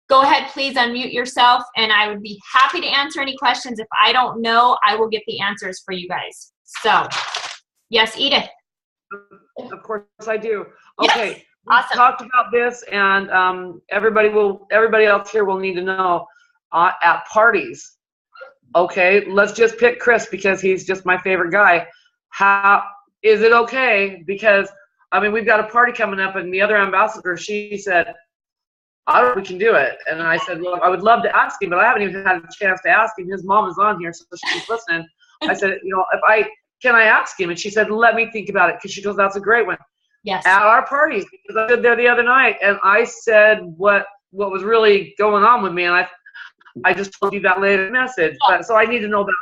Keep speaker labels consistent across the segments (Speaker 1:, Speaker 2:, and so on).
Speaker 1: Go ahead, please unmute yourself, and I would be happy to answer any questions. If I don't know, I will get the answers for you guys. So, yes, Edith.
Speaker 2: Of course I do.
Speaker 1: Yes.
Speaker 2: Okay.
Speaker 1: Awesome.
Speaker 2: We talked about this, and everybody else here will need to know at parties. Okay, let's just pick Chris because he's just my favorite guy. How is it okay? Because I mean, we've got a party coming up, and the other ambassador, she said, I don't know if we can do it. And I said, well, I would love to ask him, but I haven't even had a chance to ask him. His mom is on here, so she's listening. I said, you know, can I ask him? And she said, let me think about it, because she goes, that's a great one.
Speaker 1: Yes.
Speaker 2: At our parties, because I stood there the other night, and I said what was really going on with me, and I just told you that later message. But so I need to know about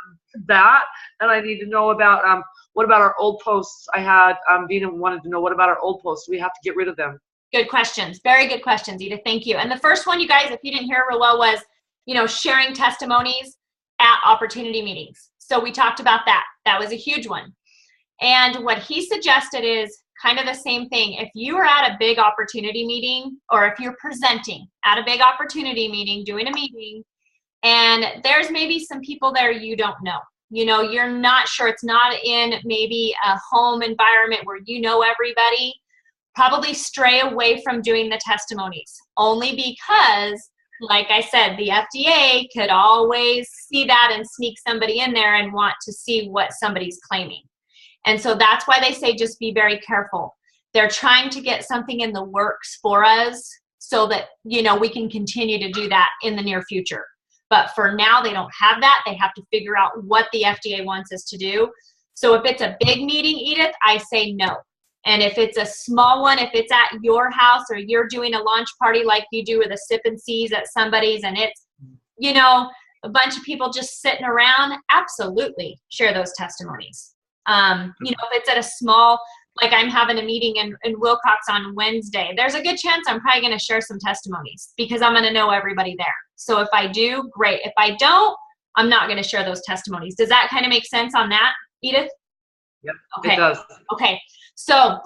Speaker 2: that, and I need to know about what about our old posts? I had Dina wanted to know, what about our old posts? Do we have to get rid of them?
Speaker 1: Good questions. Very good questions, Edith. Thank you. And the first one, you guys, if you didn't hear real well, was, you know, sharing testimonies at opportunity meetings. So we talked about that. That was a huge one. And what he suggested is kind of the same thing. If you are at a big opportunity meeting, or if you're presenting at a big opportunity meeting, doing a meeting, and there's maybe some people there you don't know. You know, you're not sure, it's not in maybe a home environment where you know everybody, probably stray away from doing the testimonies, only because, like I said, the FDA could always see that and sneak somebody in there and want to see what somebody's claiming. And so that's why they say just be very careful. They're trying to get something in the works for us so that, you know, we can continue to do that in the near future. But for now, they don't have that. They have to figure out what the FDA wants us to do. So if it's a big meeting, Edith, I say no. And if it's a small one, if it's at your house or you're doing a launch party like you do with a sip and seas at somebody's, and it's, you know, a bunch of people just sitting around, absolutely share those testimonies. You know, if it's at a small, like I'm having a meeting in Wilcox on Wednesday, there's a good chance I'm probably going to share some testimonies because I'm going to know everybody there. So if I do, great. If I don't, I'm not going to share those testimonies. Does that kind of make sense on that, Edith?
Speaker 2: Yep,
Speaker 1: okay.
Speaker 2: It does.
Speaker 1: Okay. So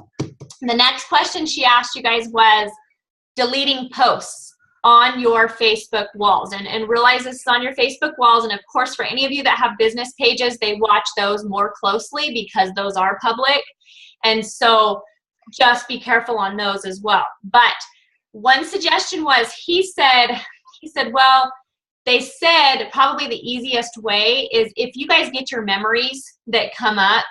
Speaker 1: the next question she asked you guys was deleting posts on your Facebook walls, and realize this is on your Facebook walls. And of course, for any of you that have business pages, they watch those more closely because those are public. And so just be careful on those as well. But one suggestion was, he said, well, they said probably the easiest way is if you guys get your memories that come up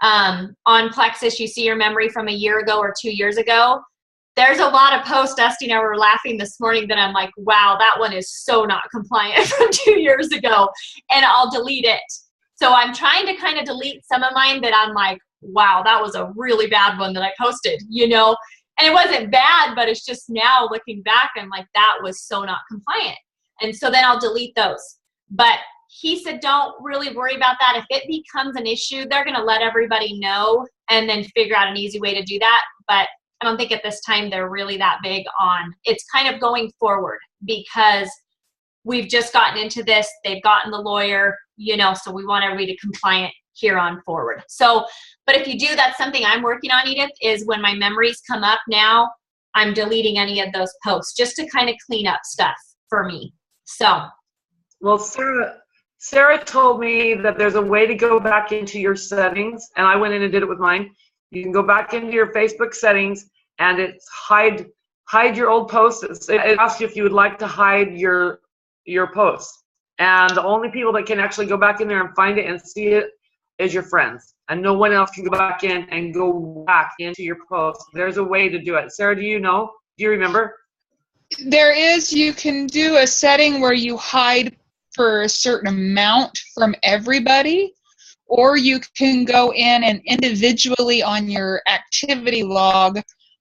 Speaker 1: on Plexus, you see your memory from a year ago or 2 years ago. There's a lot of posts, Dusty and I were laughing this morning that I'm like, wow, that one is so not compliant from 2 years ago, and I'll delete it. So I'm trying to kind of delete some of mine that I'm like, wow, that was a really bad one that I posted, you know, and it wasn't bad, but it's just now looking back, I'm like, that was so not compliant. And so then I'll delete those. But he said, don't really worry about that. If it becomes an issue, they're going to let everybody know and then figure out an easy way to do that. But I don't think at this time they're really that big on, it's kind of going forward because we've just gotten into this. They've gotten the lawyer, you know, so we want everybody to compliant here on forward. So, but if you do, that's something I'm working on, Edith, is when my memories come up now, I'm deleting any of those posts just to kind of clean up stuff for me. So.
Speaker 2: Well, Sarah told me that there's a way to go back into your settings, and I went in and did it with mine. You can go back into your Facebook settings, and it's hide your old posts. It asks you if you would like to hide your posts. And the only people that can actually go back in there and find it and see it is your friends. And no one else can go back in and go back into your posts. There's a way to do it. Sarah, do you know? Do you remember?
Speaker 3: There is. You can do a setting where you hide for a certain amount from everybody, or you can go in and individually on your activity log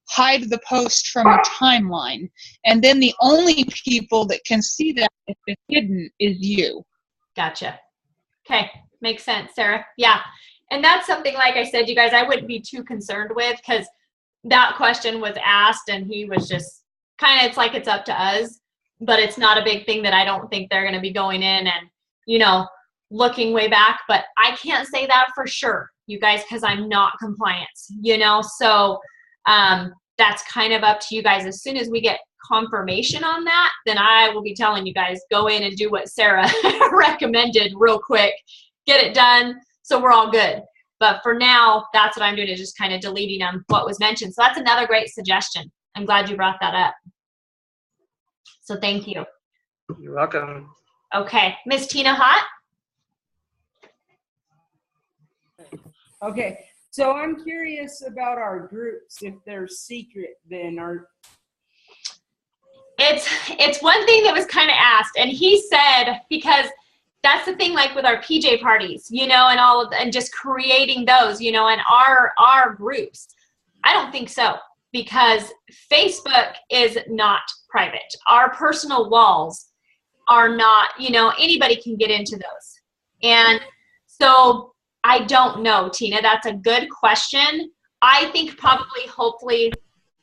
Speaker 3: hide the post from a timeline, and then the only people that can see that if it's hidden is you.
Speaker 1: Gotcha. Okay, makes sense, Sarah. Yeah, and that's something, like I said, you guys, I wouldn't be too concerned with, because that question was asked and he was just kind of, it's like it's up to us, but it's not a big thing that I don't think they're going to be going in and, you know, looking way back. But I can't say that for sure, you guys, because I'm not compliant, you know, so that's kind of up to you guys. As soon as we get confirmation on that, then I will be telling you guys, go in and do what Sarah recommended real quick, get it done, so we're all good. But for now, that's what I'm doing, is just kind of deleting them, what was mentioned. So that's another great suggestion. I'm glad you brought that up. So thank you.
Speaker 2: You're welcome.
Speaker 1: Okay, Miss Tina Hott.
Speaker 4: Okay, so I'm curious about our groups, if they're secret then, or
Speaker 1: It's one thing that was kind of asked, and he said, because that's the thing, like with our PJ parties, you know, and all of, and just creating those, you know, and our groups. I don't think so, because Facebook is not private. Our personal walls are not, you know, anybody can get into those. And so I don't know, Tina, that's a good question. I think probably, hopefully,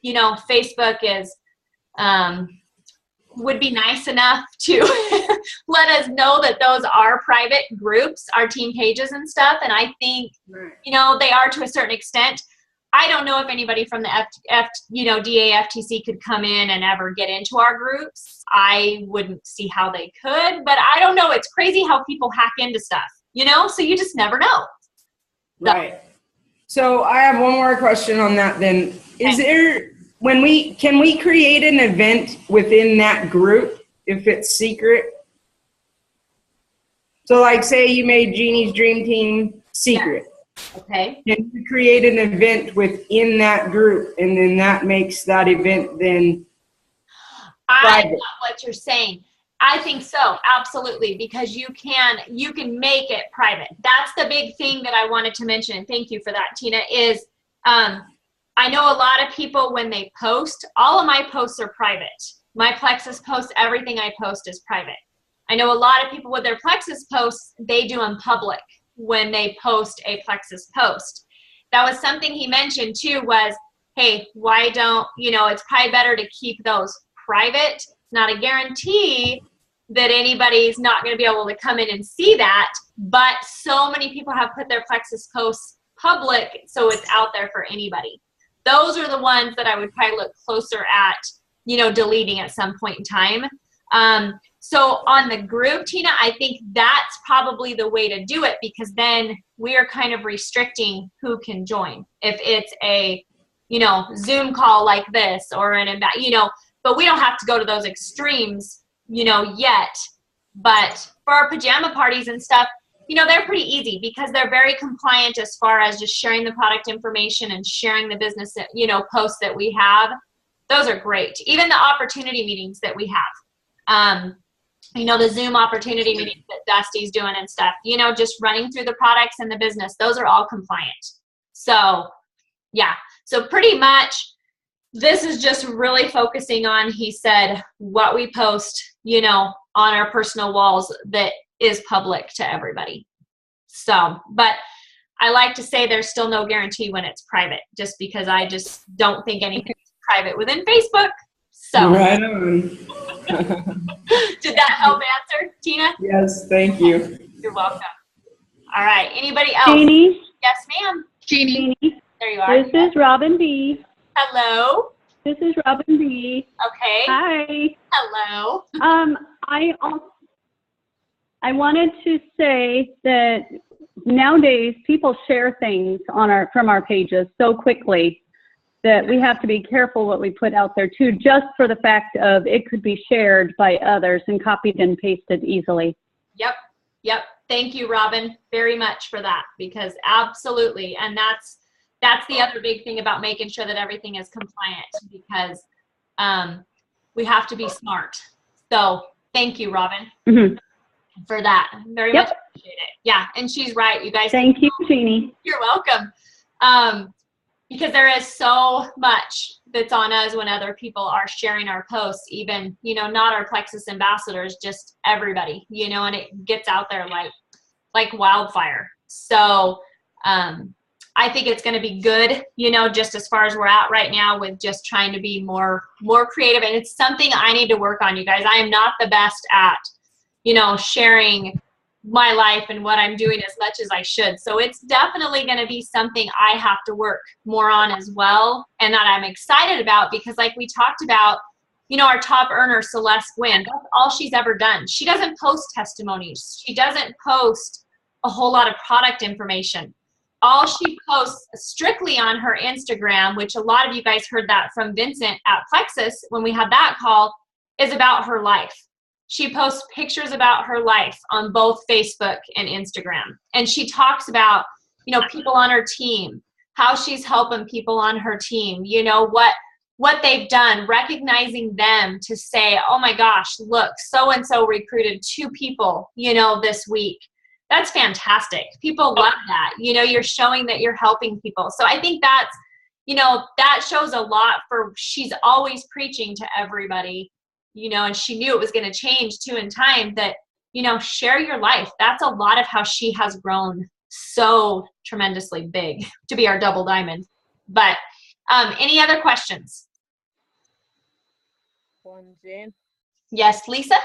Speaker 1: you know, Facebook is, would be nice enough to let us know that those are private groups, our team pages and stuff. And I think, you know, they are to a certain extent. I don't know if anybody from the DAFTC could come in and ever get into our groups. I wouldn't see how they could, but I don't know. It's crazy how people hack into stuff, you know, so you just never know.
Speaker 4: right. So I have one more question on that then. Is there, can we create an event within that group if it's secret? So like say you made Jeannie's Dream Team secret.
Speaker 1: Okay.
Speaker 4: Can you create an event within that group, and then that makes that event then
Speaker 1: I
Speaker 4: private?
Speaker 1: know what you're saying. I think so, absolutely, because you can make it private. That's the big thing that I wanted to mention, and thank you for that, Tina, is I know a lot of people, when they post, all of my posts are private. My Plexus posts, everything I post is private. I know a lot of people with their Plexus posts, they do them public when they post a Plexus post. That was something he mentioned too, was, hey, why don't, you know, it's probably better to keep those private. It's not a guarantee that anybody's not going to be able to come in and see that, but so many people have put their Plexus posts public, so it's out there for anybody. Those are the ones that I would probably look closer at, you know, deleting at some point in time. So on the group, Tina, I think that's probably the way to do it, because then we are kind of restricting who can join. If it's a, you know, Zoom call like this, or an, you know, but we don't have to go to those extremes, you know, yet. But for our pajama parties and stuff, you know, they're pretty easy, because they're very compliant as far as just sharing the product information and sharing the business, you know, posts that we have. Those are great. Even the opportunity meetings that we have. You know, the Zoom opportunity meetings that Dusty's doing and stuff, you know, just running through the products and the business, those are all compliant. So, yeah. So pretty much this is just really focusing on, he said, what we post, you know, on our personal walls that is public to everybody. So, but I like to say there's still no guarantee when it's private, just because I just don't think anything's private within Facebook. So,
Speaker 4: Right on.
Speaker 1: did that help answer, Tina?
Speaker 4: Yes, thank you.
Speaker 1: You're welcome. All right. Anybody else?
Speaker 5: Jeannie,
Speaker 1: Yes, ma'am.
Speaker 3: Jeannie.
Speaker 1: There you are.
Speaker 5: this is Robin B.
Speaker 1: Hello.
Speaker 5: This is Robin B.
Speaker 1: Okay.
Speaker 5: Hi.
Speaker 1: Hello.
Speaker 5: I wanted to say that nowadays people share things from our pages so quickly that we have to be careful what we put out there too, just for the fact of it could be shared by others and copied and pasted easily.
Speaker 1: Yep. Yep. Thank you, Robin, very much for that, because absolutely. And that's the other big thing about making sure that everything is compliant, because we have to be smart. So thank you, Robin, for that. Very much appreciate it. Yeah. And she's right. You guys.
Speaker 5: Thank you, Jeannie.
Speaker 1: You're welcome. Because there is so much that's on us when other people are sharing our posts, even, you know, not our Plexus ambassadors, just everybody, you know, and it gets out there like wildfire. So I think it's going to be good, you know, just as far as we're at right now with just trying to be more creative. And it's something I need to work on, you guys. I am not the best at, you know, sharing my life and what I'm doing as much as I should. So it's definitely going to be something I have to work more on as well, and that I'm excited about, because like we talked about, our top earner, Celeste Gwynn, that's all she's ever done. She doesn't post testimonies. She doesn't post a whole lot of product information. All she posts strictly on her Instagram, which a lot of you guys heard that from Vincent at Plexus when we had that call, is about her life. She posts pictures about her life on both Facebook and Instagram. And she talks about, people on her team, how she's helping people on her team, what they've done, recognizing them to say, oh my gosh, look, so-and-so recruited 2 people, this week. That's fantastic. People love that. You're showing that you're helping people. So I think that's, that shows a lot for, she's always preaching to everybody, and she knew it was going to change too in time that, share your life. That's a lot of how she has grown so tremendously big to be our double diamond. But any other questions?
Speaker 6: One, Jane.
Speaker 1: Yes, Lisa?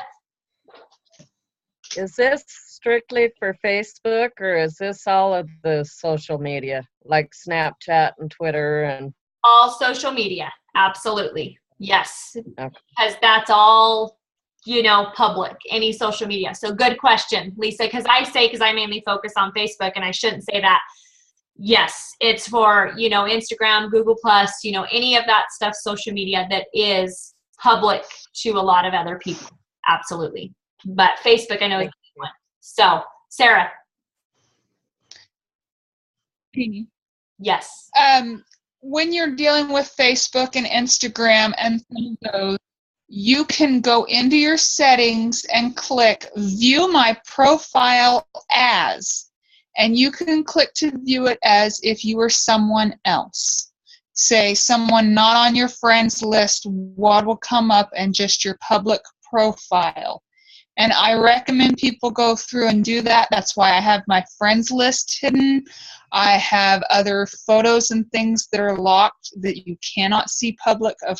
Speaker 6: Is this strictly for Facebook, or is this all of the social media, like Snapchat and Twitter and?
Speaker 1: All social media, absolutely. Yes,
Speaker 6: Okay.
Speaker 1: because that's all, public, any social media. So good question, Lisa, because I mainly focus on Facebook, and I shouldn't say that. Yes, it's for, Instagram, Google+, any of that stuff, social media that is public to a lot of other people. Absolutely. But Facebook, I know is the big one. So, Sarah.
Speaker 3: Amy.
Speaker 1: Yes.
Speaker 3: When you're dealing with Facebook and Instagram and some of those, you can go into your settings and click View My Profile As, and you can click to view it as if you were someone else. Say someone not on your friends list, what will come up, and just your public profile. And I recommend people go through and do that. That's why I have my friends list hidden. I have other photos and things that are locked that you cannot see public of,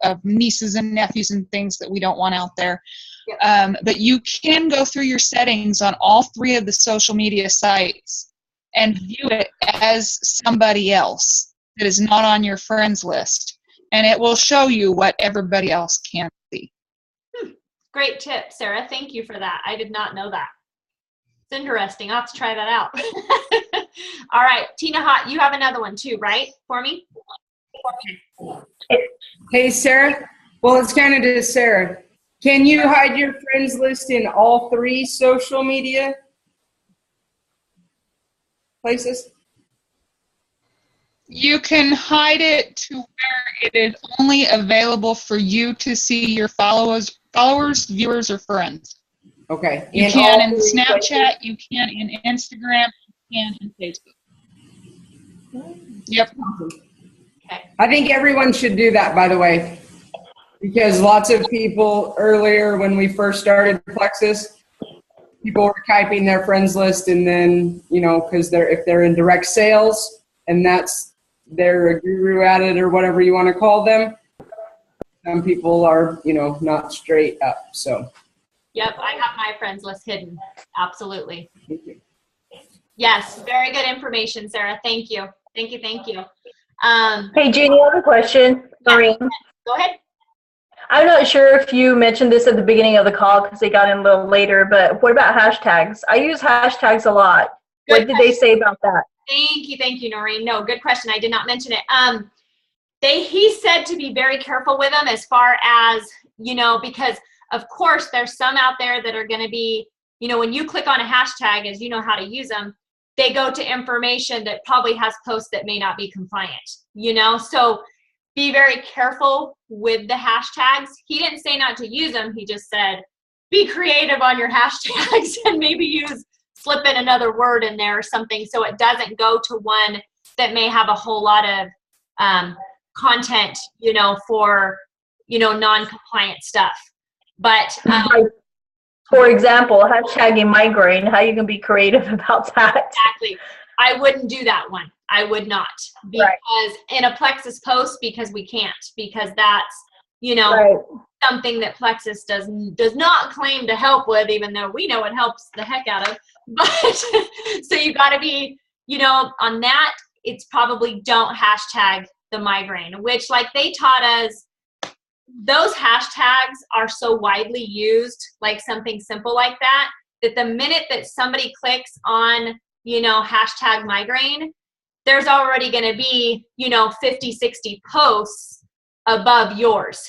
Speaker 3: of nieces and nephews and things that we don't want out there.
Speaker 1: Yep.
Speaker 3: But you can go through your settings on all 3 of the social media sites and view it as somebody else that is not on your friends list. And it will show you what everybody else can see.
Speaker 1: Great tip, Sarah. Thank you for that. I did not know that. It's interesting. I'll have to try that out. All right, Tina Hot, you have another one too, right, for me?
Speaker 4: Hey, Sarah. Well, it's kind of to Sarah. Can you hide your friends list in all 3 social media places?
Speaker 3: You can hide it to where it is only available for you to see your followers, viewers, or friends.
Speaker 4: Okay.
Speaker 3: You can in Snapchat, you can in Instagram, you can in Facebook. Yep.
Speaker 1: Okay.
Speaker 4: I think everyone should do that, by the way, because lots of people earlier when we first started Plexus, people were typing their friends list, and then, because if they're in direct sales and they're a guru at it or whatever you want to call them, some people are, not straight up. So.
Speaker 1: Yep, I have my friends list hidden. Absolutely.
Speaker 4: Thank you.
Speaker 1: Yes, very good information, Sarah. Thank you. Thank you. Thank you.
Speaker 7: Hey, Jeannie, I have a question. Sorry.
Speaker 1: Go ahead.
Speaker 7: I'm not sure if you mentioned this at the beginning of the call because they got in a little later, but what about hashtags? I use hashtags a lot.
Speaker 1: Good
Speaker 7: what did they say about that?
Speaker 1: Thank you, Noreen. No, good question. I did not mention it. He said to be very careful with them as far as, because of course there's some out there that are going to be, when you click on a hashtag, as you know how to use them, they go to information that probably has posts that may not be compliant, so be very careful with the hashtags. He didn't say not to use them. He just said, be creative on your hashtags and maybe slip in another word in there or something so it doesn't go to one that may have a whole lot of content, for, non-compliant stuff. But
Speaker 7: for example, hashtagging migraine, how you can be creative about that?
Speaker 1: Exactly. I wouldn't do that one. I would not, because in a Plexus post, because we can't, because that's, something that Plexus does not claim to help with, even though we know it helps the heck out of. But so you got to be, on that, it's probably don't hashtag the migraine, which like they taught us, those hashtags are so widely used, like something simple like that, that the minute that somebody clicks on, hashtag migraine, there's already going to be, 50, 60 posts above yours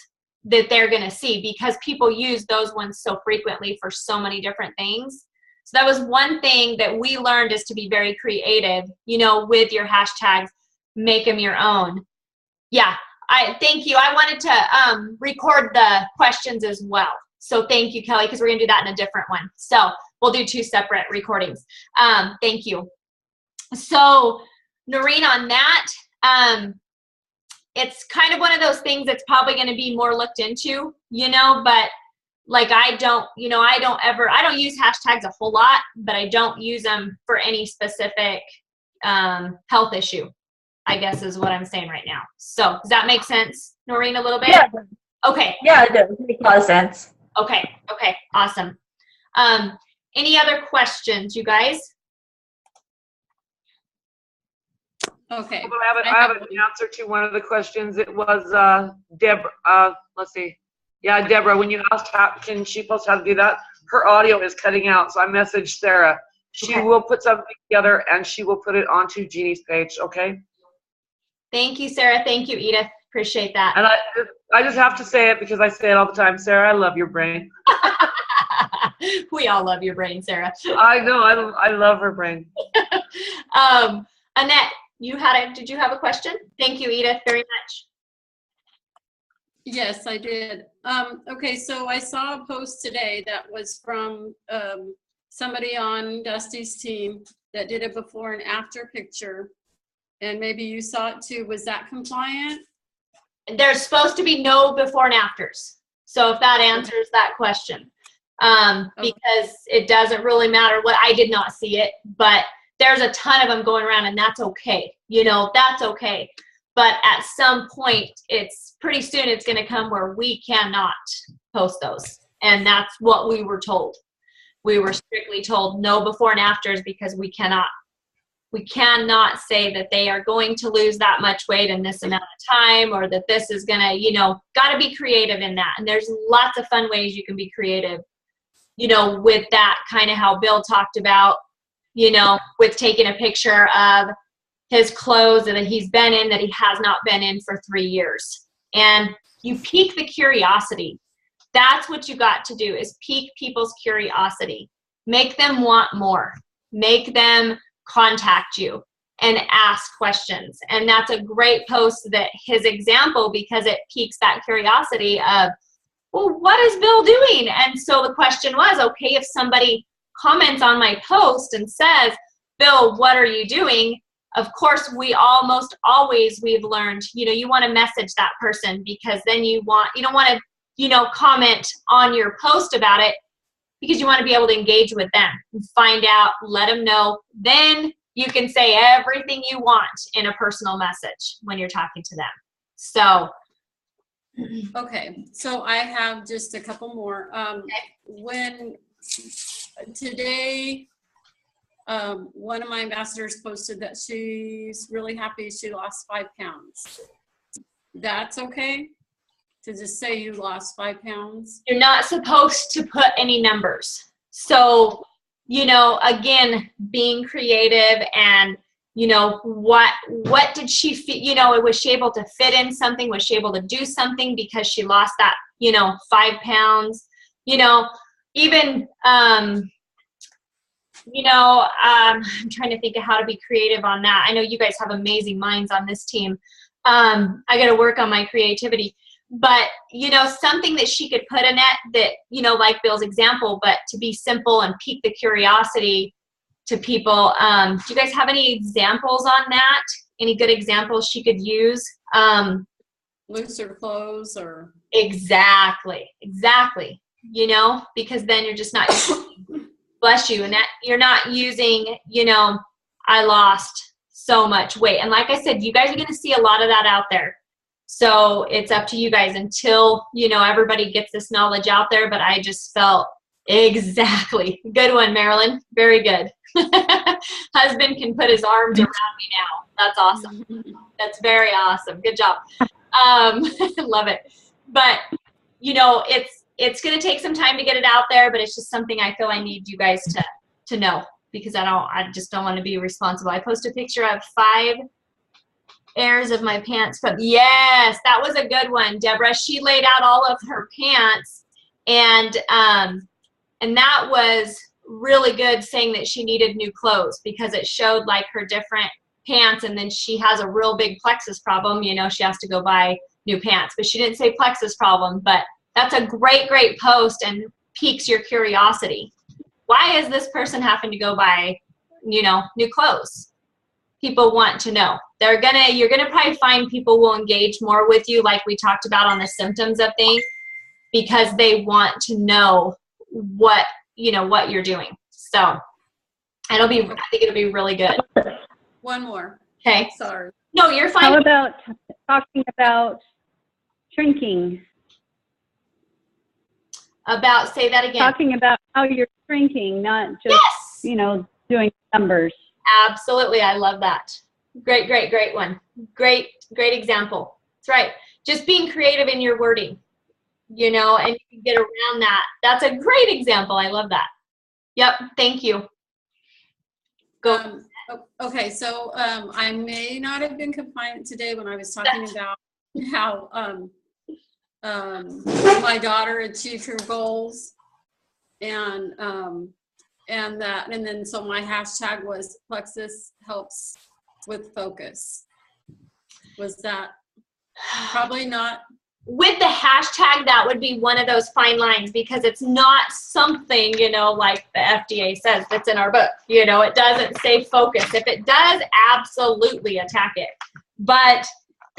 Speaker 1: that they're going to see, because people use those ones so frequently for so many different things. So that was one thing that we learned, is to be very creative, with your hashtags, make them your own. Yeah, thank you. I wanted to record the questions as well. So thank you, Kelly, because we're going to do that in a different one. So we'll do 2 separate recordings. Thank you. So Noreen, on that, it's kind of one of those things that's probably going to be more looked into, but like I don't use hashtags a whole lot, but I don't use them for any specific health issue, I guess is what I'm saying right now. So does that make sense, Noreen, a little bit?
Speaker 7: Yeah.
Speaker 1: Okay.
Speaker 7: Yeah, it does make a lot of sense.
Speaker 1: Okay, awesome. Any other questions, you guys?
Speaker 5: Okay.
Speaker 2: I have an answer to one of the questions. It was Deborah. Let's see. Yeah, Deborah, when you asked can she post how to do that, her audio is cutting out. So I messaged Sarah. She will put something together and she will put it onto Jeannie's page. Okay.
Speaker 1: Thank you, Sarah. Thank you, Edith. Appreciate that.
Speaker 2: And I just have to say it because I say it all the time. Sarah, I love your brain.
Speaker 1: We all love your brain, Sarah.
Speaker 2: I know. I love her brain.
Speaker 1: Annette, did you have a question? Thank you, Edith, very much.
Speaker 8: Yes, I did. Okay, so I saw a post today that was from somebody on Dusty's team that did a before and after picture. And maybe you saw it too. Was that compliant?
Speaker 1: There's supposed to be no before and afters. So if that answers that question, because it doesn't really matter what, I did not see it, but there's a ton of them going around, and that's okay. That's okay. But at some point, pretty soon it's going to come where we cannot post those. And that's what we were told. We were strictly told no before and afters, because we cannot say that they are going to lose that much weight in this amount of time, or that this is going to, got to be creative in that. And there's lots of fun ways you can be creative, with that, kind of how Bill talked about, with taking a picture of his clothes that he's been in that he has not been in for 3 years. And you pique the curiosity. That's what you got to do, is pique people's curiosity. Make them want more. Make them contact you and ask questions. And that's a great post, that his example, because it piques that curiosity of, well, what is Bill doing? And so the question was, okay, if somebody comments on my post and says, Bill, what are you doing? Of course, we've learned, you want to message that person, because then you don't want to, comment on your post about it, because you want to be able to engage with them and find out, let them know. Then you can say everything you want in a personal message when you're talking to them. So.
Speaker 8: Okay, so I have just a couple more. When today, one of my ambassadors posted that she's really happy she lost 5 pounds. That's okay to just say you lost 5 pounds?
Speaker 1: You're not supposed to put any numbers. So, again, being creative and, what did she feel, was she able to fit in something? Was she able to do something because she lost that, 5 pounds? Even, I'm trying to think of how to be creative on that. I know you guys have amazing minds on this team. I got to work on my creativity. But, something that she could put in it that, like Bill's example, but to be simple and pique the curiosity to people. Do you guys have any examples on that? Any good examples she could use?
Speaker 8: Looser clothes or?
Speaker 1: Exactly. Because then you're just not, bless you, and that you're not using, I lost so much weight. And like I said, you guys are going to see a lot of that out there. So it's up to you guys until, everybody gets this knowledge out there. But I just felt exactly. Good one, Marilyn. Very good. Husband can put his arms around me now. That's awesome. That's very awesome. Good job. Love it. but you know, it's going to take some time to get it out there, but it's just something I feel I need you guys to know, because I just don't want to be responsible. I posted a picture of 5 airs of my pants, but yes, that was a good one, Deborah. She laid out all of her pants, and that was really good, saying that she needed new clothes because it showed like her different pants, and then she has a real big plexus problem. You know, she has to go buy new pants, but she didn't say plexus problem. But that's a great post and piques your curiosity. Why is this person having to go buy, you know, new clothes? People want to know. You're gonna probably find people will engage more with you, like we talked about on the symptoms of things, because they want to know what you're doing. So I think it'll be really good.
Speaker 8: One more.
Speaker 1: Okay.
Speaker 8: Sorry.
Speaker 1: No, you're fine.
Speaker 5: How about talking about shrinking?
Speaker 1: Say that again.
Speaker 5: Talking about how you're shrinking, not just,
Speaker 1: Yes.
Speaker 5: you know, doing numbers.
Speaker 1: Absolutely. I love that. Great one. Great example. That's right. Just being creative in your wording, you know, and you can get around that. That's a great example. I love that. Yep. Thank you. Go.
Speaker 8: Okay, so I may not have been compliant today when I was talking about how my daughter achieved her goals, and then so my hashtag was Plexus helps with focus. Was that probably not?
Speaker 1: With the hashtag, that would be one of those fine lines, because it's not something, you know, like the FDA says that's in our book. You know, it doesn't say focus. If it does, absolutely attack it. But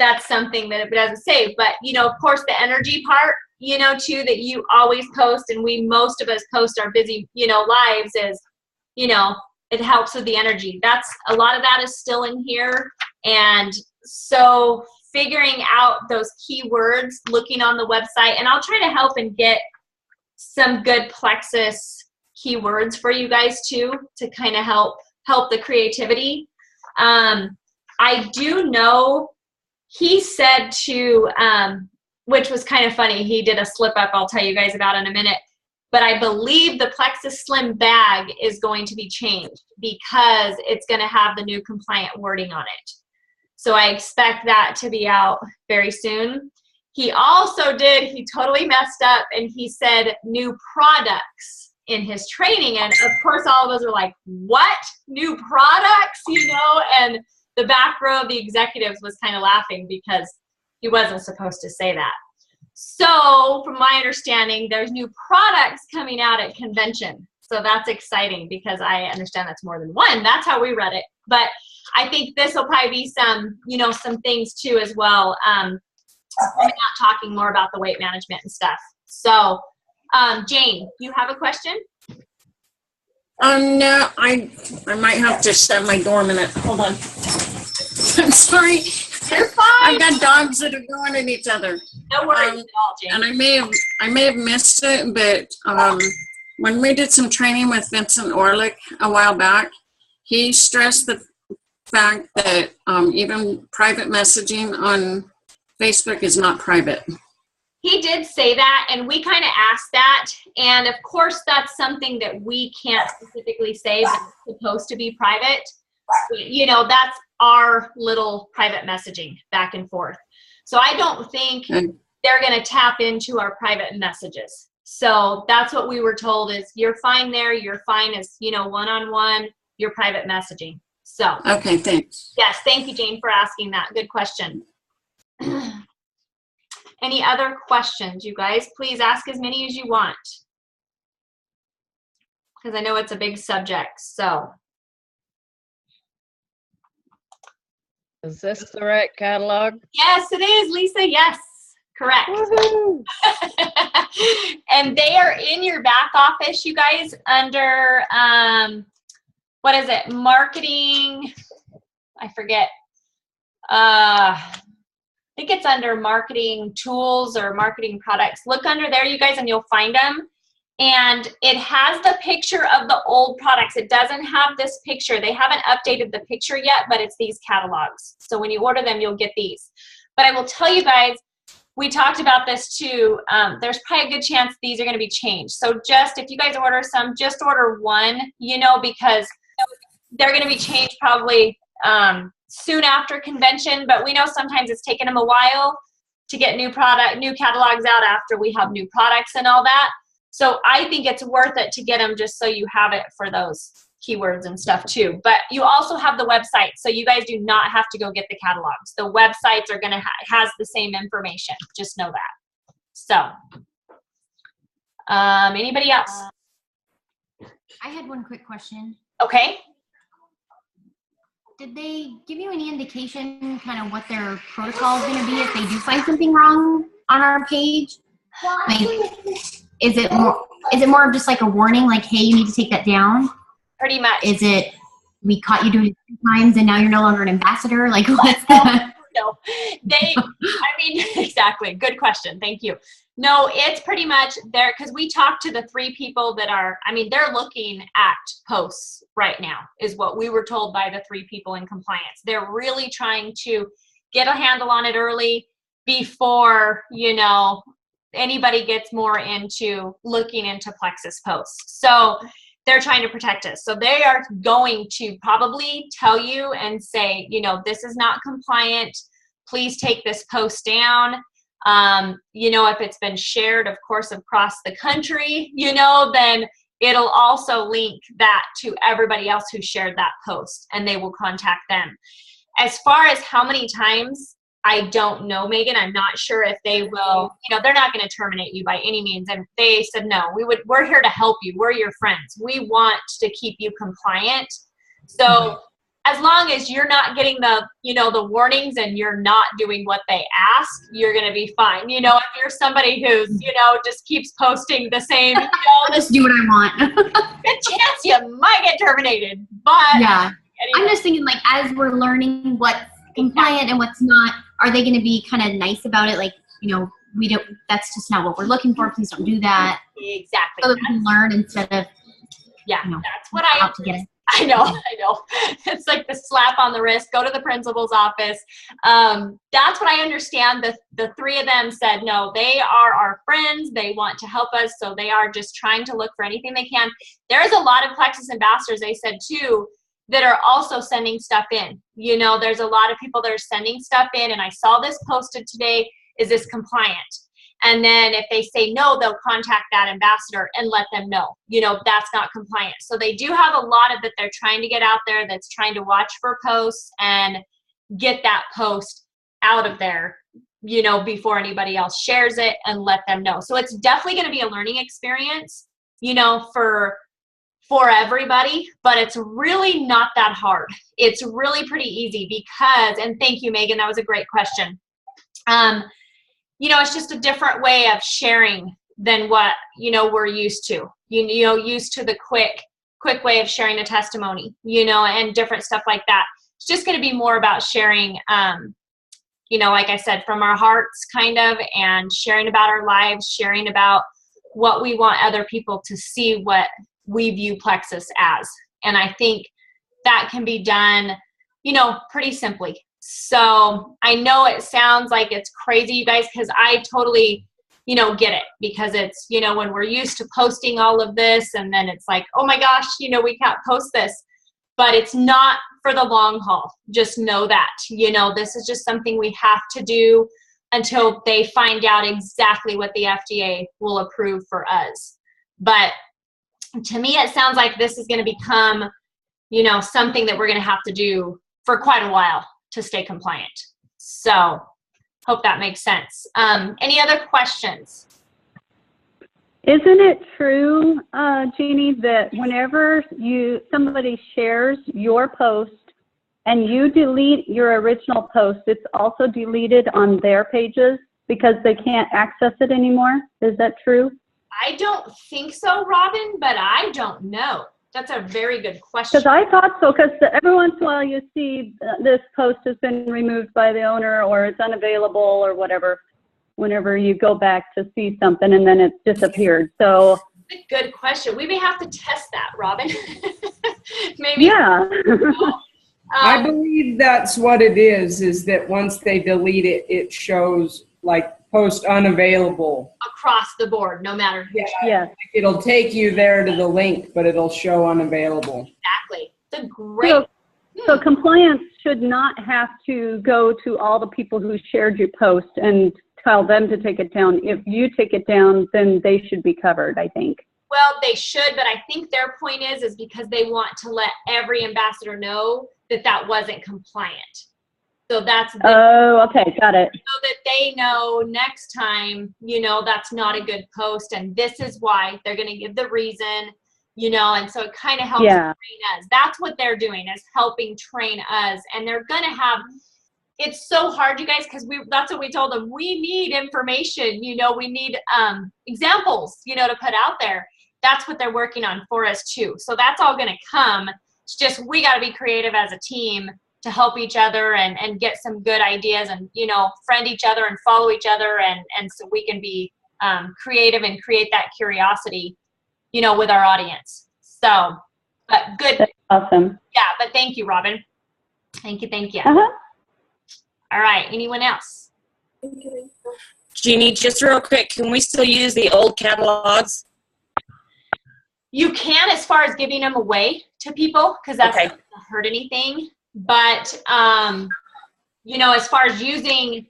Speaker 1: that's something that it doesn't say. But, you know, of course, the energy part, you know, too, that you always post, and most of us post our busy, you know, lives, is, you know, it helps with the energy. A lot of that is still in here. And so figuring out those keywords, looking on the website, and I'll try to help and get some good Plexus keywords for you guys too, to kind of help the creativity. I do know he said to, which was kind of funny, he did a slip up I'll tell you guys about in a minute, but I believe the Plexus Slim bag is going to be changed because it's going to have the new compliant wording on it. So I expect that to be out very soon. He also he totally messed up, and he said new products in his training. And of course, all of us are like, what? New products? You know, and the back row of the executives was kind of laughing because he wasn't supposed to say that. So from my understanding, there's new products coming out at convention. So that's exciting, because I understand that's more than one. That's how we read it. But I think this will probably be some, you know, some things too as well. We're not talking more about the weight management and stuff. So, Jane, you have a question?
Speaker 9: No, I might have to shut my door a minute. Hold on. I'm sorry.
Speaker 1: You're fine.
Speaker 9: I've got dogs that are going at each other.
Speaker 1: No worries at all, Jane.
Speaker 9: And I may have missed it, but when we did some training with Vincent Orlick a while back, he stressed the fact that even private messaging on Facebook is not private.
Speaker 1: He did say that, and we kind of asked that, and of course that's something that we can't specifically say, but it's supposed to be private. You know, that's our little private messaging back and forth. So I don't think they're going to tap into our private messages. So that's what we were told, is you're fine there, you're fine as, you know, one-on-one, your private messaging. So
Speaker 9: okay, thanks.
Speaker 1: Yes, thank you, Jane, for asking that. Good question. Any other questions, you guys? Please ask as many as you want, because I know it's a big subject. So,
Speaker 6: is this the right catalog?
Speaker 1: yes, it is, Lisa. Yes, correct. And they are in your back office, you guys, under what is it? Marketing. I forget. I think it's under marketing tools or marketing products. Look under there, you guys, and you'll find them. And it has the picture of the old products. It doesn't have this picture. They haven't updated the picture yet, but it's these catalogs. So when you order them, you'll get these. But I will tell you guys, we talked about this too. There's probably a good chance these are going to be changed. So just if you guys order some, just order one, you know, because they're going to be changed probably soon after convention. But we know sometimes it's taken them a while to get new catalogs out after we have new products and all that. So I think it's worth it to get them just so you have it for those keywords and stuff too. But you also have the website, so you guys do not have to go get the catalogs. The websites are going to has the same information. Just know that. So anybody else?
Speaker 10: I had one quick question.
Speaker 1: Okay.
Speaker 10: Did they give you any indication kind of what their protocol is going to be if they do find something wrong on our page? Like, is it more of just like a warning, like, hey, you need to take that down?
Speaker 1: Pretty much.
Speaker 10: Is it, we caught you doing it 2 times and now you're no longer an ambassador? Like, what's the...
Speaker 1: No, exactly. Good question. Thank you. No, it's pretty much there because we talked to the 3 people that are, they're looking at posts right now is what we were told by the 3 people in compliance. They're really trying to get a handle on it early before, you know, anybody gets more into looking into Plexus posts. So they're trying to protect us. So they are going to probably tell you and say, you know, this is not compliant. Please take this post down. You know, if it's been shared, of course, across the country, you know, then it'll also link that to everybody else who shared that post and they will contact them. As far as how many times, I don't know, Megan. I'm not sure if they will, you know, they're not going to terminate you by any means. And they said, no, we're here to help you. We're your friends. We want to keep you compliant. So as long as you're not getting the, you know, the warnings and you're not doing what they ask, you're going to be fine. You know, if you're somebody who's, you know, just keeps posting the same, you know,
Speaker 10: just do what I want.
Speaker 1: good chance you might get terminated. But
Speaker 10: yeah,
Speaker 1: anyway.
Speaker 10: I'm just thinking, like, as we're learning what's compliant and what's not, are they going to be kind of nice about it? Like, you know, that's just not what we're looking for. Please don't do that.
Speaker 1: Exactly.
Speaker 10: So that we can learn instead of,
Speaker 1: yeah,
Speaker 10: you know,
Speaker 1: that's what
Speaker 10: out to get it.
Speaker 1: I know. It's like the slap on the wrist, go to the principal's office. That's what I understand. The 3 of them said, no, they are our friends. They want to help us. So they are just trying to look for anything they can. There's a lot of Plexus ambassadors, they said too, that are also sending stuff in. You know, there's a lot of people that are sending stuff in, and I saw this posted today. Is this compliant? And then if they say no, they'll contact that ambassador and let them know, you know, that's not compliant. So they do have a lot of that they're trying to get out there that's trying to watch for posts and get that post out of there, you know, before anybody else shares it and let them know. So it's definitely going to be a learning experience, you know, for everybody, but it's really not that hard. It's really pretty easy because, and thank you, Megan, that was a great question. You know, it's just a different way of sharing than what, you know, we're used to, you know, used to the quick way of sharing a testimony, you know, and different stuff like that. It's just going to be more about sharing, you know, like I said, from our hearts kind of, and sharing about our lives, sharing about what we want other people to see what we view Plexus as. And I think that can be done, you know, pretty simply. So I know it sounds like it's crazy, you guys, because I totally, you know, get it, because it's, you know, when we're used to posting all of this and then it's like, oh my gosh, you know, we can't post this, but it's not for the long haul. Just know that, you know, this is just something we have to do until they find out exactly what the FDA will approve for us. But to me, it sounds like this is going to become, you know, something that we're going to have to do for quite a while to stay compliant. So hope that makes sense. Any other questions?
Speaker 5: Isn't it true, Jeannie, that whenever somebody shares your post and you delete your original post, it's also deleted on their pages because they can't access it anymore? Is that true?
Speaker 1: I don't think so, Robin, but I don't know. That's a very good question.
Speaker 5: Because I thought so, because every once in a while you see this post has been removed by the owner or it's unavailable or whatever, whenever you go back to see something and then it's disappeared. So
Speaker 1: good question. We may have to test that, Robin. Maybe.
Speaker 5: Yeah.
Speaker 4: I believe that's what it is that once they delete it, it shows like post unavailable.
Speaker 1: across the board, no matter who.
Speaker 4: Yeah.
Speaker 5: Yes.
Speaker 4: Like, it'll take you there to the link, but it'll show unavailable.
Speaker 1: Exactly. It's a great.
Speaker 5: So compliance should not have to go to all the people who shared your post and tell them to take it down. If you take it down, then they should be covered, I think.
Speaker 1: Well, they should, but I think their point is because they want to let every ambassador know that that wasn't compliant. So that's
Speaker 5: Oh, okay, got it.
Speaker 1: so that they know next time, that's not a good post, and this is why. They're going to give the reason, and so it kind of helps
Speaker 5: Yeah.
Speaker 1: train us. That's what they're doing, is helping train us, and they're going to have. It's so hard, you guys, because that's what we told them. We need information, we need examples, to put out there. That's what they're working on for us too. So that's all going to come. It's just we got to be creative as a team to help each other and get some good ideas and, friend each other and follow each other. And so we can be creative and create that curiosity, with our audience. So, but good.
Speaker 5: That's awesome.
Speaker 1: Yeah, but thank you, Robin. Thank you.
Speaker 5: Uh-huh.
Speaker 1: All right, anyone else?
Speaker 11: Jeannie, just real quick, can we still use the old catalogs?
Speaker 1: You can, as far as giving them away to people, because that's
Speaker 11: Okay.
Speaker 1: not gonna hurt anything. But, as far as using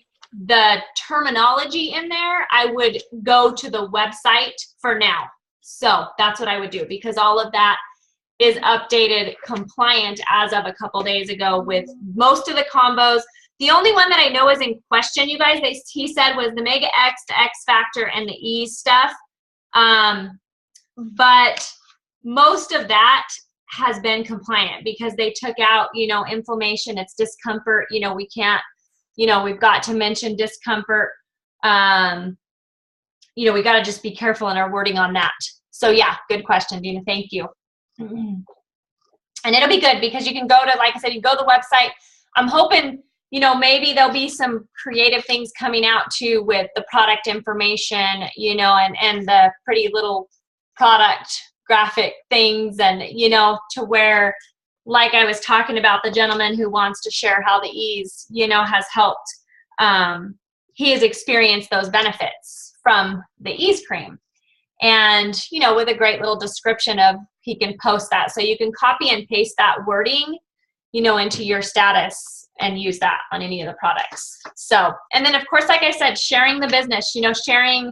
Speaker 1: the terminology in there, I would go to the website for now. So that's what I would do, because all of that is updated compliant as of a couple days ago with most of the combos. The only one that I know is in question, you guys, he said, was the Mega X, the X Factor, and the Ease stuff. But most of that has been compliant because they took out, information. It's discomfort. We can't, we've got to mention discomfort. We got to just be careful in our wording on that. So yeah, good question, Dina. Thank you. And it'll be good because you can go to, like I said, you go to the website. I'm hoping, maybe there'll be some creative things coming out too with the product information, and the pretty little product graphic things, and, to where, like I was talking about, the gentleman who wants to share how the Ease, has helped. He has experienced those benefits from the Ease cream. And, with a great little description of, he can post that. So you can copy and paste that wording, into your status and use that on any of the products. So, and then of course, like I said, sharing the business, sharing,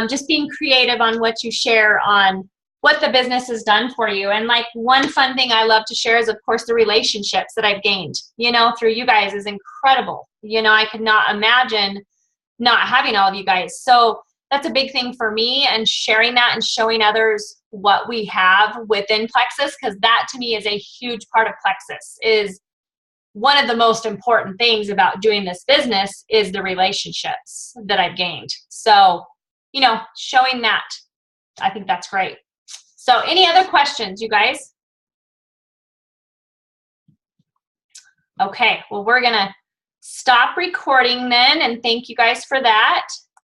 Speaker 1: just being creative on what you share on what the business has done for you. And like one fun thing I love to share is, of course, the relationships that I've gained, through you guys is incredible. I could not imagine not having all of you guys. So that's a big thing for me, and sharing that and showing others what we have within Plexus, because that to me is a huge part of Plexus. Is one of the most important things about doing this business is the relationships that I've gained. So, showing that, I think that's great. So any other questions, you guys? Okay, well, we're going to stop recording then, and thank you guys for that.